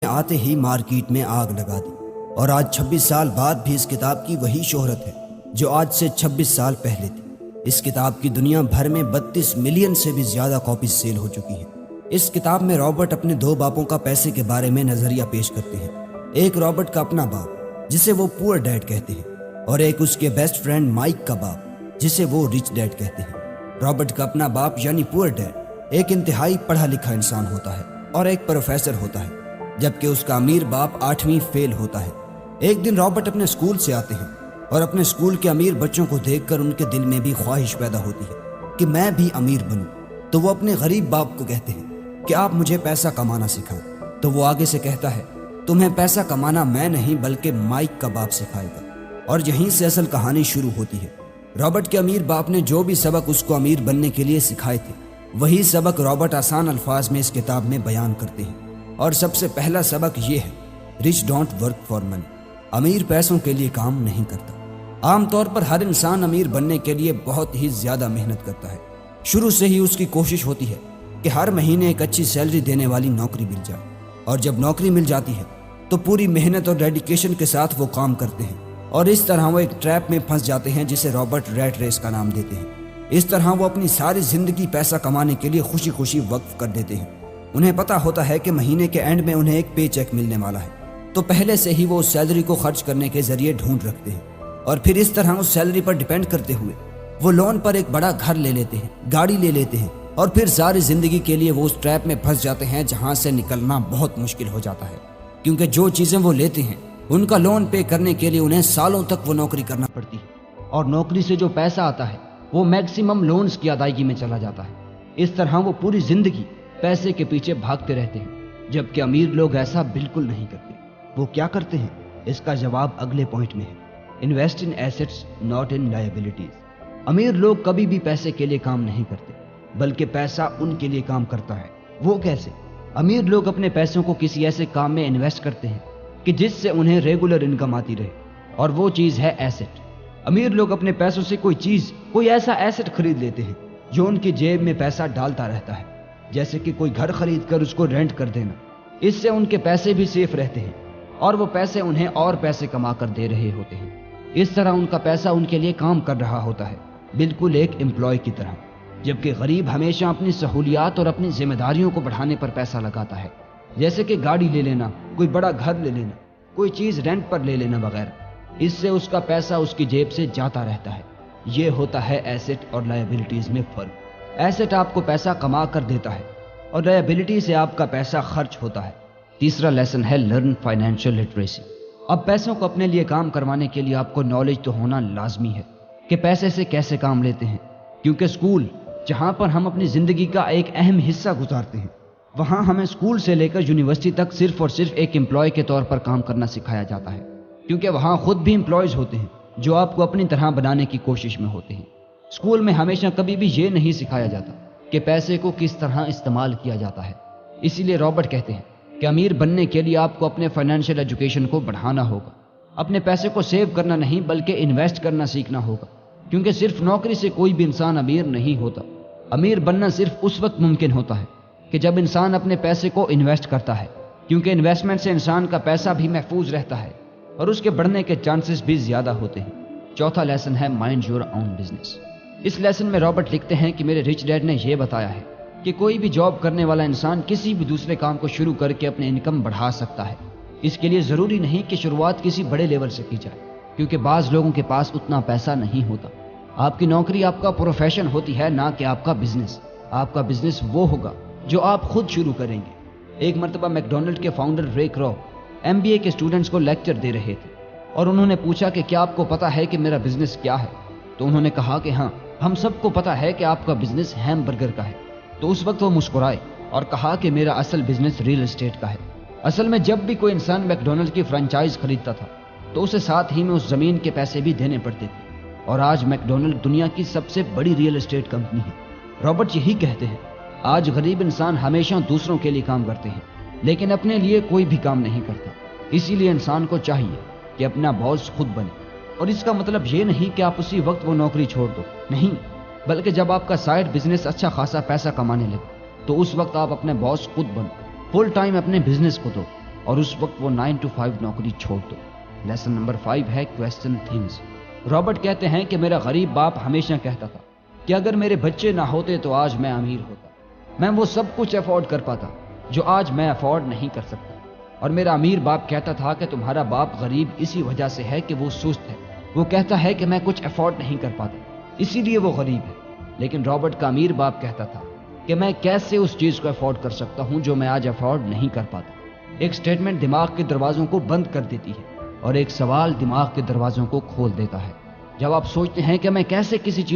آتے ہی مارکیٹ میں آگ لگا دی، اور آج 26 سال بعد بھی اس کتاب کی وہی شہرت ہے جو آج سے 26 سال پہلے تھی۔ اس کتاب کی دنیا بھر میں 32 ملین سے بھی زیادہ کاپیز سیل ہو چکی ہیں۔ اس کتاب میں رابرٹ اپنے دو باپوں کا پیسے کے بارے میں نظریہ پیش کرتے ہیں۔ ایک رابرٹ کا اپنا باپ جسے وہ پور ڈیڈ کہتے ہیں، اور ایک اس کے بیسٹ فرینڈ مائک کا باپ جسے وہ رچ ڈیڈ کہتے ہیں۔ رابرٹ کا اپنا باپ یعنی پور ڈیڈ ایک انتہائی پڑھا لکھا انسان ہوتا ہے اور ایک پروفیسر ہوتا ہے، جبکہ اس کا امیر باپ 8ویں فیل ہوتا ہے۔ ایک دن رابرٹ اپنے اسکول سے آتے ہیں اور اپنے اسکول کے امیر بچوں کو دیکھ کر ان کے دل میں بھی خواہش پیدا ہوتی ہے کہ میں بھی امیر بنوں۔ تو وہ اپنے غریب باپ کو کہتے ہیں کہ آپ مجھے پیسہ کمانا سکھائیں۔ تو وہ آگے سے کہتا ہے، تمہیں پیسہ کمانا میں نہیں بلکہ مائک کا باپ سکھائے گا۔ اور یہیں سے اصل کہانی شروع ہوتی ہے۔ رابرٹ کے امیر باپ نے جو بھی سبق اس کو امیر بننے کے لیے سکھائے تھے، وہی سبق رابرٹ آسان الفاظ میں اس کتاب میں بیان کرتے ہیں۔ اور سب سے پہلا سبق یہ ہے، rich don't work for money, امیر پیسوں کے لیے کام نہیں کرتا۔ عام طور پر ہر انسان امیر بننے کے لیے بہت ہی زیادہ محنت کرتا ہے۔ شروع سے ہی اس کی کوشش ہوتی ہے کہ ہر مہینے ایک اچھی سیلری دینے والی نوکری مل جائے، اور جب نوکری مل جاتی ہے تو پوری محنت اور ڈیڈیکیشن کے ساتھ وہ کام کرتے ہیں، اور اس طرح وہ ایک ٹریپ میں پھنس جاتے ہیں جسے رابرٹ ریٹ ریس کا نام دیتے ہیں۔ اس طرح وہ اپنی ساری زندگی پیسہ کمانے کے لیے خوشی خوشی وقف کر دیتے ہیں۔ انہیں پتا ہوتا ہے کہ مہینے کے اینڈ میں انہیں ایک پے چیک ملنے والا ہے، تو پہلے سے ہی وہ اس سیلری کو خرچ کرنے کے ذریعے ڈھونڈ رکھتے ہیں، اور پھر اس طرح اس سیلری پر ڈیپینڈ کرتے ہوئے وہ لون پر ایک بڑا گھر لے لیتے ہیں، گاڑی لے لیتے ہیں، اور پھر ساری زندگی کے لیے وہ اس ٹریپ میں پھنس جاتے ہیں جہاں سے نکلنا بہت مشکل ہو جاتا ہے، کیونکہ جو چیزیں وہ لیتے ہیں ان کا لون پے کرنے کے لیے انہیں سالوں تک وہ نوکری کرنا پڑتی ہے، اور نوکری سے جو پیسہ آتا ہے وہ میکسیمم لونز کی ادائیگی میں چلا جاتا ہے۔ اس طرح وہ پوری زندگی پیسے کے پیچھے بھاگتے رہتے ہیں، جبکہ امیر لوگ ایسا بالکل نہیں کرتے۔ وہ کیا کرتے ہیں؟ اس کا جواب اگلے پوائنٹ میں ہے، invest in assets not in liabilities. امیر لوگ کبھی بھی پیسے کے لیے کام نہیں کرتے، بلکہ پیسہ ان کے لیے کام کرتا ہے۔ وہ کیسے؟ امیر لوگ اپنے پیسوں کو کسی ایسے کام میں انویسٹ کرتے ہیں کہ جس سے انہیں ریگولر انکم آتی رہے، اور وہ چیز ہے ایسٹ۔ امیر لوگ اپنے پیسوں سے کوئی ایسا ایسٹ خرید لیتے ہیں جو ان کی جیب میں پیسہ ڈالتا رہتا ہے، جیسے کہ کوئی گھر خرید کر اس کو رینٹ کر دینا۔ اس سے ان کے پیسے بھی سیف رہتے ہیں، اور وہ پیسے انہیں اور پیسے کما کر دے رہے ہوتے ہیں۔ اس طرح ان کا پیسہ ان کے لیے کام کر رہا ہوتا ہے، بالکل ایک امپلائی کی طرح۔ جبکہ غریب ہمیشہ اپنی سہولیات اور اپنی ذمہ داریوں کو بڑھانے پر پیسہ لگاتا ہے، جیسے کہ گاڑی لے لینا، کوئی بڑا گھر لے لینا، کوئی چیز رینٹ پر لے لینا وغیرہ۔ اس سے اس کا پیسہ اس کی جیب سے جاتا رہتا ہے۔ یہ ہوتا ہے ایسٹ اور لائبلٹیز میں فرق۔ ایسٹ آپ کو پیسہ کما کر دیتا ہے، اور لائبلٹی سے آپ کا پیسہ خرچ ہوتا ہے۔ تیسرا لیسن ہے لرن فائنینشیل لٹریسی۔ اب پیسوں کو اپنے لیے کام کروانے کے لیے آپ کو نالج تو ہونا لازمی ہے کہ پیسے سے کیسے کام لیتے ہیں، کیونکہ اسکول جہاں پر ہم اپنی زندگی کا ایک اہم حصہ گزارتے ہیں، وہاں ہمیں اسکول سے لے کر یونیورسٹی تک صرف اور صرف ایک امپلائی کے طور پر کام کرنا سکھایا جاتا ہے، کیونکہ وہاں خود بھی امپلائیز ہوتے ہیں جو آپ کو اپنی طرح بنانے کی کوشش میں ہوتے ہیں۔ اسکول میں ہمیشہ کبھی بھی یہ نہیں سکھایا جاتا کہ پیسے کو کس طرح استعمال کیا جاتا ہے۔ اسی لیے رابرٹ کہتے ہیں کہ امیر بننے کے لیے آپ کو اپنے فائنینشیل ایجوکیشن کو بڑھانا ہوگا، اپنے پیسے کو سیو کرنا نہیں بلکہ انویسٹ کرنا سیکھنا ہوگا، کیونکہ صرف نوکری سے کوئی بھی انسان امیر نہیں ہوتا۔ امیر بننا صرف اس وقت ممکن ہوتا ہے کہ جب انسان اپنے پیسے کو انویسٹ کرتا ہے، کیونکہ انویسٹمنٹ سے انسان کا پیسہ بھی محفوظ رہتا ہے اور اس کے بڑھنے کے چانسز بھی زیادہ ہوتے ہیں۔ چوتھا لیسن ہے مائنڈ یور اون بزنس۔ اس لیسن میں رابرٹ لکھتے ہیں کہ میرے رچ ڈیڈ نے یہ بتایا ہے کہ کوئی بھی جاب کرنے والا انسان کسی بھی دوسرے کام کو شروع کر کے اپنے انکم بڑھا سکتا ہے۔ اس کے لیے ضروری نہیں کہ شروعات کسی بڑے لیول سے کی جائے، کیونکہ بعض لوگوں کے پاس اتنا پیسہ نہیں ہوتا۔ آپ کی نوکری آپ کا پروفیشن ہوتی ہے، نہ کہ آپ کا بزنس۔ آپ کا بزنس وہ ہوگا جو آپ خود شروع کریں گے۔ ایک مرتبہ میکڈونلڈ کے فاؤنڈر رے کراک MBA کے اسٹوڈنٹس کو لیکچر دے رہے تھے، اور انہوں نے پوچھا کہ کیا آپ کو پتا ہے کہ میرا بزنس کیا ہے؟ تو انہوں نے کہا کہ ہاں، ہم سب کو پتا ہے کہ آپ کا بزنس ہیم برگر کا ہے۔ تو اس وقت وہ مسکرائے اور کہا کہ میرا اصل بزنس ریل اسٹیٹ کا ہے۔ اصل میں جب بھی کوئی انسان میکڈونلڈ کی فرنچائز خریدتا تھا تو اسے ساتھ ہی میں اس زمین کے پیسے بھی دینے پڑتے تھے، اور آج میکڈونلڈ دنیا کی سب سے بڑی ریل اسٹیٹ کمپنی ہے۔ رابرٹ یہی کہتے ہیں، آج غریب انسان ہمیشہ دوسروں کے لیے کام کرتے ہیں لیکن اپنے لیے کوئی بھی کام نہیں کرتا۔ اسی لیے انسان کو چاہیے کہ اپنا باس خود بنے، اور اس کا مطلب یہ نہیں کہ آپ اسی وقت وہ نوکری چھوڑ دو، نہیں، بلکہ جب آپ کا سائیڈ بزنس اچھا خاصا پیسہ کمانے لگے تو اس وقت آپ اپنے باس خود بنو، فل ٹائم اپنے بزنس کو دو۔ اور اس وقت وہ 9 to 5 نوکری چھوڑ دو۔ لیسن نمبر 5 ہے کویسچن تھنگز۔ رابرٹ کہتے ہیں کہ میرا غریب باپ ہمیشہ کہتا تھا کہ اگر میرے بچے نہ ہوتے تو آج میں امیر ہوتا، میں وہ سب کچھ افورڈ کر پاتا جو آج میں افورڈ نہیں کر سکتا۔ اور میرا امیر باپ کہتا تھا کہ تمہارا باپ غریب اسی وجہ سے ہے کہ وہ سست ہے، وہ کہتا ہے کہ میں کچھ افورڈ نہیں کر پاتا اسی لیے وہ غریب ہے۔ لیکن رابرٹ کا امیر باپ کہتا تھا کہ میں کیسے اس چیز کو افورڈ کر سکتا ہوں جو میں آج افورڈ نہیں کر پاتا۔ ایک سٹیٹمنٹ دماغ کے دروازوں کو بند کر دیتی ہے اور ایک سوال دماغ کے دروازوں کو کھول دیتا ہے۔ جب آپ سوچتے ہیں کہ میں کیسے کسی چیز